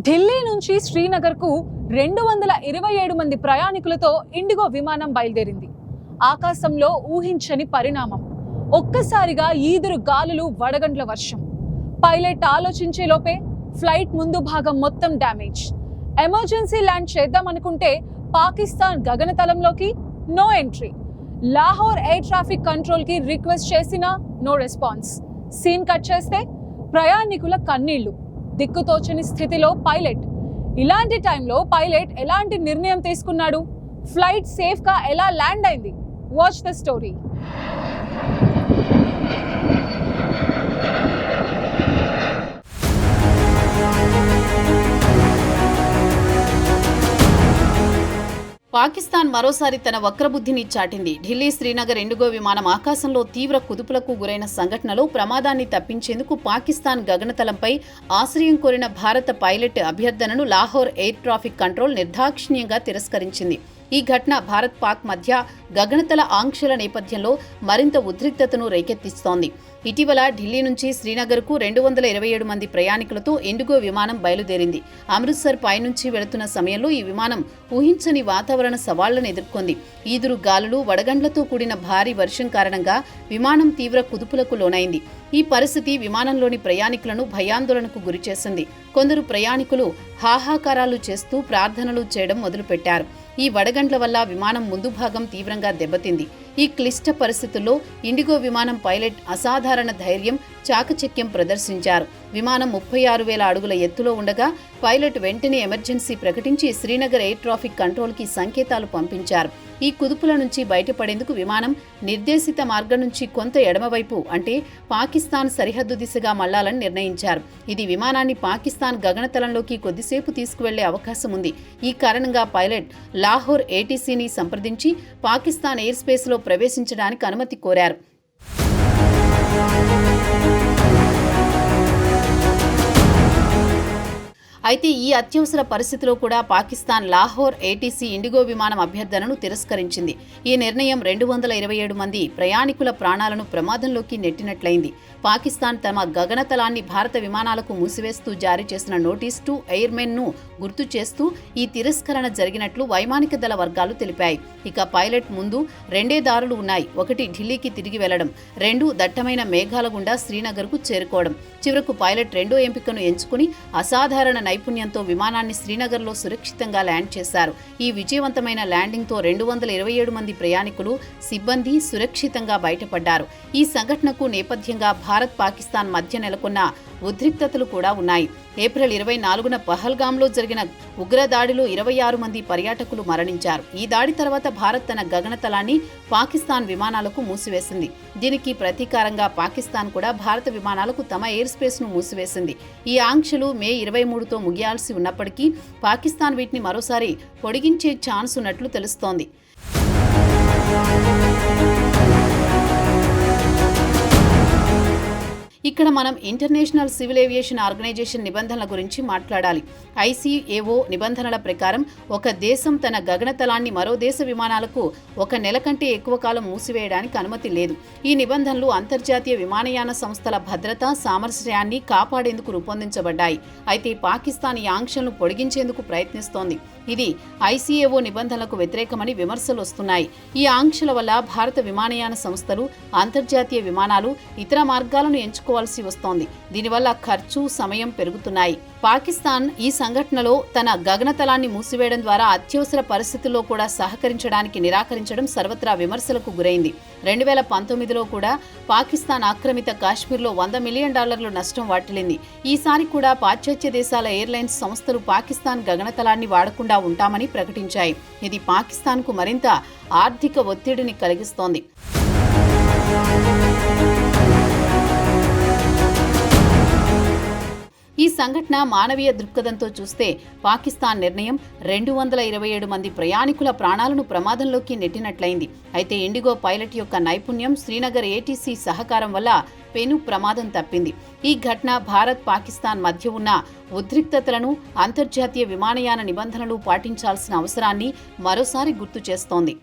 ఢిల్లీ నుంచి శ్రీనగర్కు 227 మంది ప్రయాణికులతో ఇండిగో విమానం బయలుదేరింది. ఆకాశంలో ఊహించని పరిణామం. ఒక్కసారిగా ఈదురు గాలులు, వడగండ్ల వర్షం. పైలట్ ఆలోచించే లోపే ఫ్లైట్ ముందు భాగం మొత్తం డ్యామేజ్. ఎమర్జెన్సీ ల్యాండ్ చేద్దామనుకుంటే పాకిస్తాన్ గగనతలంలోకి no entry. Lahore air traffic control కి రిక్వెస్ట్ చేసినా నో రెస్పాన్స్. సీన్ కట్ చేస్తే ప్రయాణికుల కన్నీళ్లు, దిక్కుతోచని స్థితిలో పైలట్. ఇలాంటి టైంలో పైలట్ ఎలాంటి నిర్ణయం తీసుకున్నాడు? ఫ్లైట్ సేఫ్ గా ఎలా ల్యాండ్ అయింది? Watch the story. పాకిస్తాన్ మరోసారి తన వక్రబుద్ధిని చాటింది. ఢిల్లీ శ్రీనగర్ ఇండిగో విమానం ఆకాశంలో తీవ్ర కుదుపులకు గురైన సంఘటనలో ప్రమాదాన్ని తప్పించేందుకు పాకిస్తాన్ గగనతలంపై ఆశ్రయం కోరిన భారత పైలట్ అభ్యర్థనను లాహోర్ ఎయిర్ ట్రాఫిక్ కంట్రోల్ నిర్దాక్షిణ్యంగా తిరస్కరించింది. ఈ ఘటన భారత్ పాక్ మధ్య గగనతల ఆంక్షల నేపథ్యంలో మరింత ఉద్రిక్తతను రేకెత్తిస్తోంది. ఇటీవల ఢిల్లీ నుంచి శ్రీనగర్కు 227 మంది ప్రయాణికులతో ఇండిగో విమానం బయలుదేరింది. అమృత్సర్ పైనుంచి వెళుతున్న సమయంలో ఈ విమానం ఊహించని వాతావరణ సవాళ్లను ఎదుర్కొంది. ఈదురు గాలులు, వడగండ్లతో కూడిన భారీ వర్షం కారణంగా విమానం తీవ్ర కుదుపులకు లోనైంది. ఈ పరిస్థితి విమానంలోని ప్రయాణికులను భయాందోళనకు గురిచేసింది. కొందరు ప్రయాణికులు హాహాకారాలు చేస్తూ ప్రార్థనలు చేయడం మొదలుపెట్టారు. ఈ వడగండ్ల వల్ల విమానం ముందు భాగం తీవ్రంగా దెబ్బతింది. ఈ క్లిష్ట పరిస్థితుల్లో ఇండిగో విమానం పైలట్ అసాధారణ ధైర్యం, చాకచక్యం ప్రదర్శించారు. విమానం 36,000 అడుగుల ఎత్తులో ఉండగా పైలట్ వెంటనే ఎమర్జెన్సీ ప్రకటించి శ్రీనగర్ ఎయిర్ ట్రాఫిక్ కంట్రోల్కి సంకేతాలు పంపించారు. ఈ కుదుపుల నుంచి బయటపడేందుకు విమానం నిర్దేశిత మార్గం నుంచి కొంత ఎడమవైపు, అంటే పాకిస్తాన్ సరిహద్దు దిశగా మళ్లాలని నిర్ణయించారు. ఇది విమానాన్ని పాకిస్తాన్ గగనతలంలోకి కొద్దిసేపు తీసుకువెళ్లే అవకాశం ఉంది. ఈ కారణంగా పైలట్ లాహోర్ ఏటీసీని సంప్రదించి పాకిస్తాన్ ఎయిర్ స్పేస్లో ప్రవేశించడానికి అనుమతి కోరారు. అయితే ఈ అత్యవసర పరిస్థితిలో కూడా పాకిస్తాన్ లాహోర్ ఏటీసీ ఇండిగో విమానం అభ్యర్థనను తిరస్కరించింది. ఈ నిర్ణయం 227 మంది ప్రయాణికుల ప్రాణాలను ప్రమాదంలోకి నెట్టినట్లయింది. పాకిస్తాన్ తమ గగనతలాన్ని భారత విమానాలకు మూసివేస్తూ జారీ చేసిన నోటీస్ టు ఎయిర్మెన్ ను గుర్తు చేస్తూ ఈ తిరస్కరణ జరిగినట్లు వైమానిక దళ వర్గాలు తెలిపాయి. ఇక పైలట్ ముందు రెండే దారులు ఉన్నాయి. ఒకటి ఢిల్లీకి తిరిగి వెళ్లడం, 2 దట్టమైన మేఘాల గుండా శ్రీనగర్కు చేరుకోవడం. చివరకు పైలట్ రెండో ఎంపికను ఎంచుకుని అసాధారణ నైపుణ్యంతో విమానాన్ని శ్రీనగర్లో సురక్షితంగా ల్యాండ్ చేశారు. ఈ విజయవంతమైన ల్యాండింగ్తో 227 మంది ప్రయాణికులు, సిబ్బంది సురక్షితంగా బయటపడ్డారు. ఈ సంఘటనకు నేపథ్యంగా భారత్ పాకిస్తాన్ మధ్య నెలకొన్న ఉద్రిక్తతలు కూడా ఉన్నాయి. ఏప్రిల్ 24న పహల్గాంలో జరిగిన ఉగ్రదాడిలో 26 మంది పర్యాటకులు మరణించారు. ఈ దాడి తర్వాత భారత్ తన గగనతలాన్ని పాకిస్తాన్ విమానాలకు మూసివేసింది. దీనికి ప్రతీకారంగా పాకిస్తాన్ కూడా భారత విమానాలకు తమ ఎయిర్ స్పేస్ ను మూసివేసింది. ఈ ఆంక్షలు మే 23తో ముగియాల్సి ఉన్నప్పటికీ పాకిస్తాన్ వీటిని మరోసారి పొడిగించే ఛాన్స్ ఉన్నట్లు తెలుస్తోంది. ఇక్కడ మనం ఇంటర్నేషనల్ సివిల్ ఏవియేషన్ ఆర్గనైజేషన్ నిబంధనల గురించి మాట్లాడాలి. ICAO నిబంధనల ప్రకారం ఒక దేశం తన గగనతలాన్ని మరో దేశ విమానాలకు 1 నెల కంటే ఎక్కువ కాలం మూసివేయడానికి అనుమతి లేదు. ఈ నిబంధనలు అంతర్జాతీయ విమానయాన సంస్థల భద్రత, సామర్థ్యాన్ని కాపాడేందుకు రూపొందించబడ్డాయి. అయితే పాకిస్తాన్ ఈ ఆంక్షలను పొడిగించేందుకు ప్రయత్నిస్తోంది. ఇది ICAO నిబంధనలకు వ్యతిరేకమని విమర్శలు వస్తున్నాయి. ఈ ఆంక్షల వల్ల భారత విమానయాన సంస్థలు అంతర్జాతీయ విమానాలు ఇతర మార్గాలను ఎంచుకోవాల్సి వస్తోంది. దీనివల్ల ఖర్చు, సమయం పెరుగుతున్నాయి. పాకిస్తాన్ ఈ సంఘటనలో తన గగనతలాన్ని మూసివేయడం ద్వారా అత్యవసర పరిస్థితుల్లో కూడా సహకరించడానికి నిరాకరించడం సర్వత్రా విమర్శలకు గురైంది. 2019లో కూడా పాకిస్తాన్ ఆక్రమిత కాశ్మీర్లో $100 మిలియన్ నష్టం వాటిల్లింది. ఈసారి కూడా పాశ్చాత్య దేశాల ఎయిర్లైన్స్ సంస్థలు పాకిస్తాన్ గగనతలాన్ని వాడకుండా ఉంటామని ప్రకటించాయి. ఇది పాకిస్తాన్కు మరింత ఆర్థిక ఒత్తిడిని కలిగిస్తోంది. ఈ సంఘటన మానవీయ దృక్పథంతో చూస్తే పాకిస్తాన్ నిర్ణయం 227 మంది ప్రయాణికుల ప్రాణాలను ప్రమాదంలోకి నెట్టినట్లయింది. అయితే ఇండిగో పైలట్ యొక్క నైపుణ్యం, శ్రీనగర్ ఏటీసీ సహకారం వల్ల పెను ప్రమాదం తప్పింది. ఈ ఘటన భారత్ పాకిస్తాన్ మధ్య ఉన్న ఉద్రిక్తతలను, అంతర్జాతీయ విమానయాన నిబంధనలు పాటించాల్సిన అవసరాన్ని మరోసారి గుర్తు చేస్తోంది.